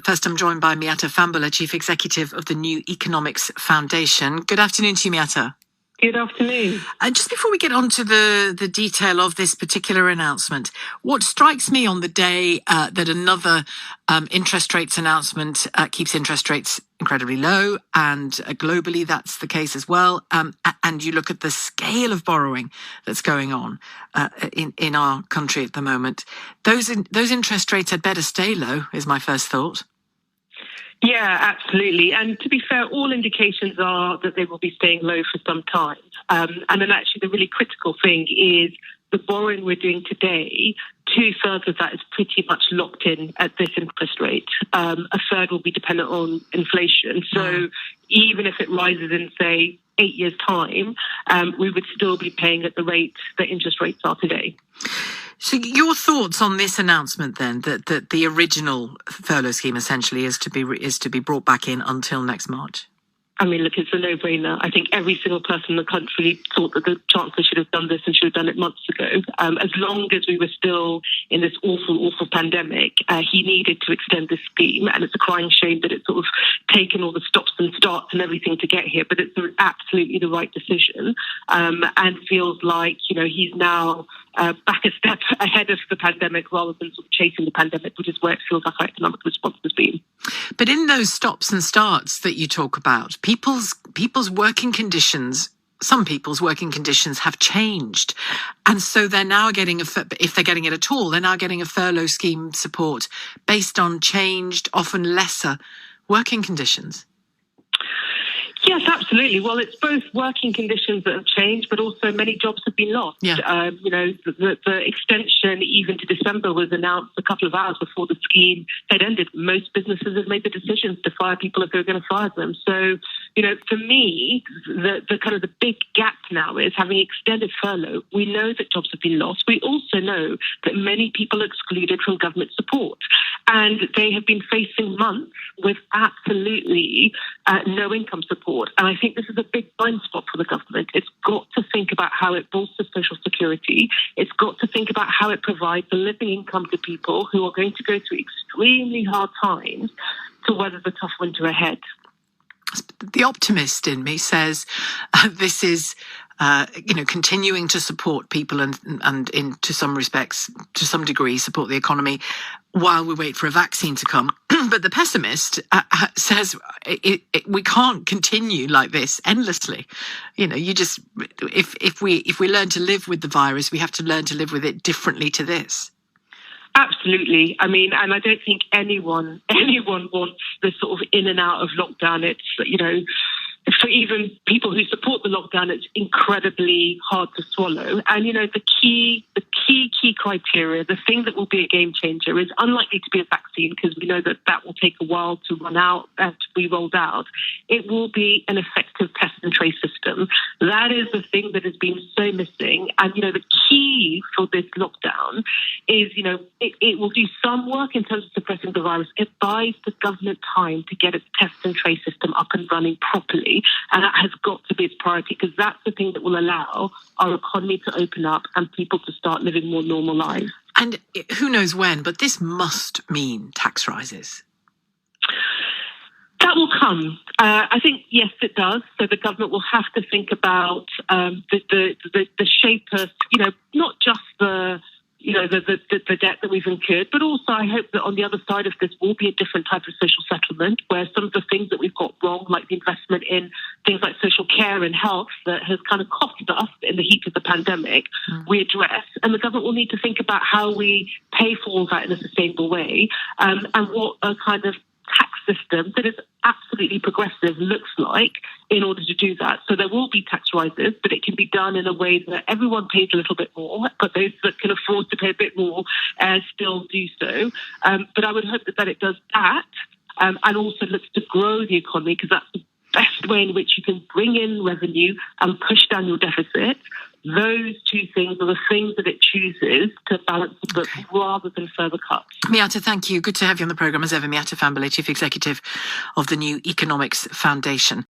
First, I'm joined by Miatta Fahnbulleh, Chief Executive of the New Economics Foundation. Good afternoon to you, Miatta. Good afternoon. And just before we get on to the detail of this particular announcement, what strikes me on the day that another interest rates announcement keeps interest rates incredibly low, and globally that's the case as well, and you look at the scale of borrowing that's going on in our country at the moment, those interest rates had better stay low, is my first thought. Yeah, absolutely. And to be fair, all indications are that they will be staying low for some time. And then actually the really critical thing is the borrowing we're doing today, 2/3 of that is pretty much locked in at this interest rate. A third will be dependent on inflation. So even if it rises in, say, 8 years' time, we would still be paying at the rate that interest rates are today. So your thoughts on this announcement then, that the original furlough scheme essentially is to be brought back in until next March? I mean, look, it's a no-brainer. I think every single person in the country thought that the chancellor should have done this and should have done it months ago. As long as we were still in this awful, awful pandemic, he needed to extend this scheme. And it's a crying shame that it's sort of taken all the stops and starts and everything to get here. But it's absolutely the right decision, and feels like, he's now back a step ahead of the pandemic rather than sort of chasing the pandemic, which is where it feels like our economic response has been. But in those stops and starts that you talk about, people's working conditions, some people's working conditions have changed. And so they're now getting, if they're getting it at all, they're now getting a furlough scheme support based on changed, often lesser working conditions. Yes, absolutely. Well, it's both working conditions that have changed, but also many jobs have been lost. Yeah. The extension even to December was announced a couple of hours before the scheme had ended. Most businesses have made the decisions to fire people if they're going to fire them. So, for me, the big gap now is having extended furlough. We know that jobs have been lost. We also know that many people are excluded from government support, and they have been facing months with absolutely no income support. And I think this is a big blind spot for the government. It's got to think about how it bolsters social security. It's got to think about how it provides a living income to people who are going to go through extremely hard times to weather the tough winter ahead. The optimist in me says this is, continuing to support people and in to some respects, to some degree, support the economy while we wait for a vaccine to come. But the pessimist says we can't continue like this endlessly. If we learn to live with the virus, we have to learn to live with it differently to this. Absolutely. I mean, and I don't think anyone wants this sort of in and out of lockdown. It's, for even people who support the lockdown, it's incredibly hard to swallow. And, the key criteria, the thing that will be a game changer is unlikely to be a vaccine, because we know that will take a while to run out and to be rolled out. It will be an effective test and trace system. That is the thing that has been so missing. And, the key for this lockdown is, it will do some work in terms of suppressing the virus. It buys the government time to get its test and trace system up and running properly. And that has got to be its priority, because that's the thing that will allow our economy to open up and people to start living more normal lives. And who knows when, but this must mean tax rises. That will come. I think, yes, it does. So the government will have to think about the shape of, not just the debt that we've incurred, but also I hope that on the other side of this will be a different type of social settlement, where some of the things that we've got wrong, like the investment in things like social care and health that has kind of cost us in the heat of the pandemic, we address. And the government will need to think about how we pay for all that in a sustainable way, and what a kind of tax system that is absolutely progressive looks like in order to do that. So there will be tax rises, but it can be done in a way that everyone pays a little bit more, but those that can afford to pay a bit more still do so. But I would hope that it does that, and also looks to grow the economy, because that's the best way in which you can bring in revenue and push down your deficit. Those two things are the things that it chooses to balance the book rather than further cuts. Miatta, thank you. Good to have you on the programme as ever. Miatta Fahnbulleh, Chief Executive of the New Economics Foundation.